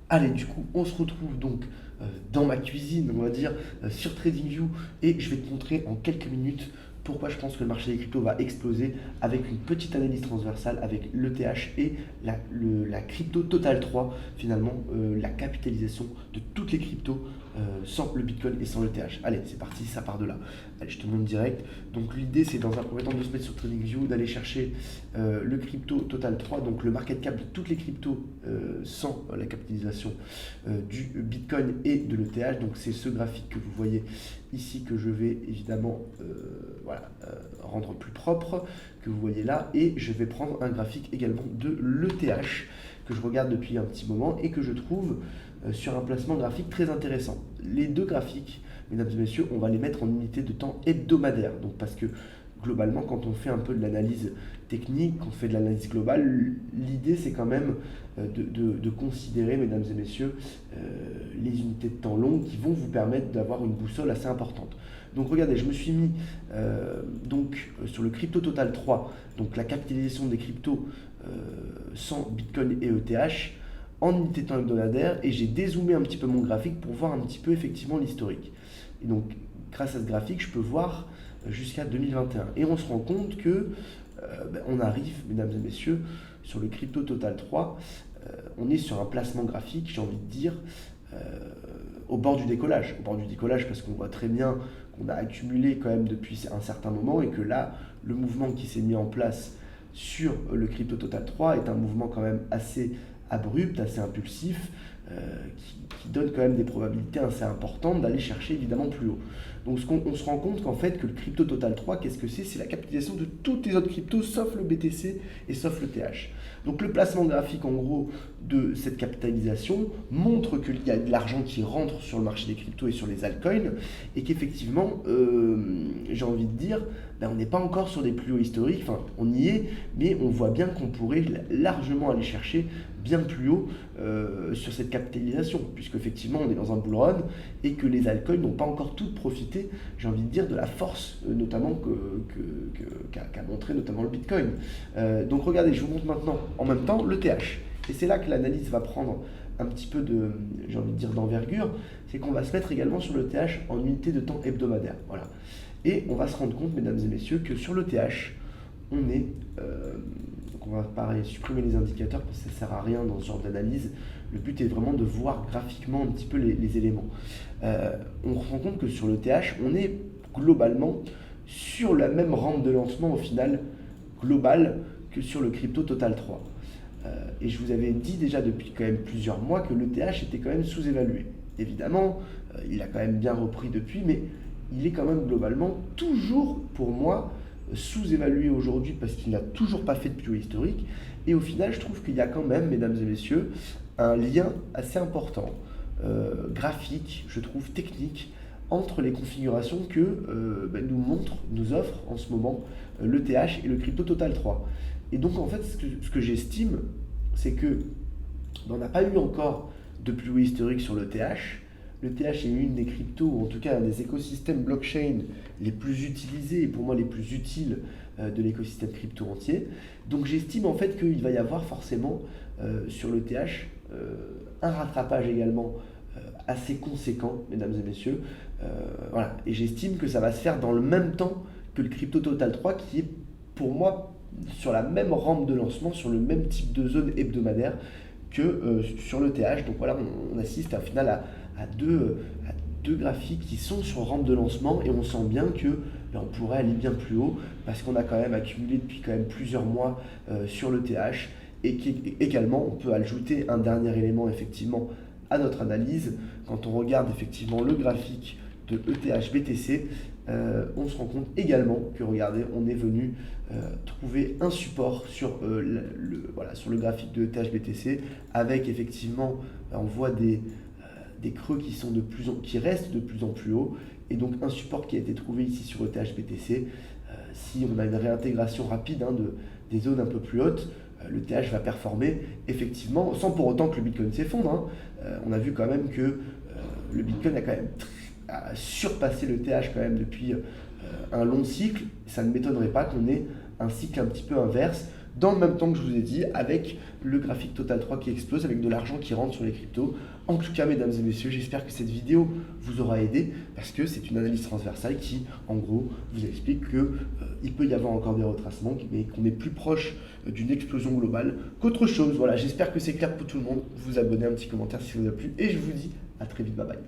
Allez, du coup, on se retrouve donc dans ma cuisine, on va dire, sur TradingView, et je vais te montrer en quelques minutes pourquoi je pense que le marché des cryptos va exploser avec une petite analyse transversale avec l'ETH et la crypto Total 3, finalement, la capitalisation de toutes les cryptos sans le Bitcoin et sans l'ETH. Allez, c'est parti, ça part de là. Allez, je te montre direct. Donc l'idée, c'est dans un premier temps de se mettre sur TradingView, d'aller chercher le crypto Total 3, donc le market cap de toutes les cryptos sans la capitalisation du Bitcoin et de l'ETH. Donc c'est ce graphique que vous voyez ici que je vais évidemment rendre plus propre, que vous voyez là, et je vais prendre un graphique également de l'ETH que je regarde depuis un petit moment et que je trouve sur un placement graphique très intéressant. Les deux graphiques, mesdames et messieurs, on va les mettre en unité de temps hebdomadaire, donc parce que globalement, quand on fait un peu de l'analyse technique, quand on fait de l'analyse globale, l'idée c'est quand même de considérer, mesdames et messieurs, les unités de temps longues qui vont vous permettre d'avoir une boussole assez importante. Donc regardez, je me suis mis sur le Crypto Total 3, donc la capitalisation des cryptos sans Bitcoin et ETH, en unité de temps hebdomadaire, et j'ai dézoomé un petit peu mon graphique pour voir un petit peu effectivement l'historique. Et donc grâce à ce graphique, je peux voir jusqu'à 2021. Et on se rend compte que on arrive, mesdames et messieurs, sur le Crypto Total 3, on est sur un placement graphique, j'ai envie de dire, euh, au bord du décollage. Au bord du décollage parce qu'on voit très bien qu'on a accumulé quand même depuis un certain moment et que là, le mouvement qui s'est mis en place sur le Crypto Total 3 est un mouvement quand même assez abrupt, assez impulsif, qui donne quand même des probabilités assez importantes d'aller chercher évidemment plus haut. Donc on se rend compte qu'en fait que le Crypto Total 3, qu'est-ce que c'est? C'est la capitalisation de toutes les autres cryptos sauf le BTC et sauf le TH. Donc le placement graphique en gros de cette capitalisation montre qu'il y a de l'argent qui rentre sur le marché des cryptos et sur les altcoins et qu'effectivement, j'ai envie de dire, on n'est pas encore sur des plus hauts historiques, enfin on y est, mais on voit bien qu'on pourrait largement aller chercher bien plus haut sur cette capitalisation, puisque effectivement on est dans un bull run et que les altcoins n'ont pas encore toutes profité, j'ai envie de dire, de la force notamment qu'a montré notamment le Bitcoin. Donc regardez, je vous montre maintenant en même temps le TH. Et c'est là que l'analyse va prendre un petit peu de, j'ai envie de dire, d'envergure, c'est qu'on va se mettre également sur le TH en unité de temps hebdomadaire. Voilà. Et on va se rendre compte, mesdames et messieurs, que sur le TH, on est... donc on va pareil supprimer les indicateurs parce que ça ne sert à rien dans ce genre d'analyse. Le but est vraiment de voir graphiquement un petit peu les éléments. On se rend compte que sur le TH, on est globalement sur la même rampe de lancement au final global que sur le Crypto Total 3. Et je vous avais dit déjà depuis quand même plusieurs mois que le TH était quand même sous-évalué. Évidemment, il a quand même bien repris depuis, mais il est quand même globalement toujours pour moi sous-évalué aujourd'hui parce qu'il n'a toujours pas fait de plus haut historique. Et au final, je trouve qu'il y a quand même, mesdames et messieurs, un lien assez important, graphique, je trouve technique, entre les configurations que nous offre en ce moment le TH et le Crypto Total 3. Et donc en fait, ce que j'estime, c'est que on n'a pas eu encore de plus haut historique sur le TH. Le TH est une des cryptos, ou en tout cas un des écosystèmes blockchain les plus utilisés et pour moi les plus utiles de l'écosystème crypto entier. Donc j'estime en fait qu'il va y avoir forcément sur le TH un rattrapage également assez conséquent, mesdames et messieurs. Voilà. Et j'estime que ça va se faire dans le même temps que le Crypto Total 3 qui est pour moi sur la même rampe de lancement, sur le même type de zone hebdomadaire que sur le TH. Donc voilà, on assiste au final à deux graphiques qui sont sur rampe de lancement et on sent bien que on pourrait aller bien plus haut parce qu'on a quand même accumulé depuis quand même plusieurs mois sur le TH et également on peut ajouter un dernier élément effectivement à notre analyse. Quand on regarde effectivement le graphique de ETH BTC, on se rend compte également que regardez, on est venu trouver un support sur sur le graphique de ETH BTC avec effectivement on voit des creux qui restent de plus en plus haut et donc un support qui a été trouvé ici sur ETH BTC. Si on a une réintégration rapide des zones un peu plus hautes, le TH va performer effectivement sans pour autant que le Bitcoin s'effondre. On a vu quand même que le Bitcoin a quand même surpassé le TH quand même depuis un long cycle. Ça ne m'étonnerait pas qu'on ait un cycle un petit peu inverse dans le même temps que je vous ai dit, avec le graphique Total 3 qui explose, avec de l'argent qui rentre sur les cryptos. En tout cas, mesdames et messieurs, j'espère que cette vidéo vous aura aidé, parce que c'est une analyse transversale qui, en gros, vous explique qu'il peut y avoir encore des retracements, mais qu'on est plus proche d'une explosion globale qu'autre chose. Voilà, j'espère que c'est clair pour tout le monde. Vous abonnez, un petit commentaire si ça vous a plu, et je vous dis à très vite, bye bye.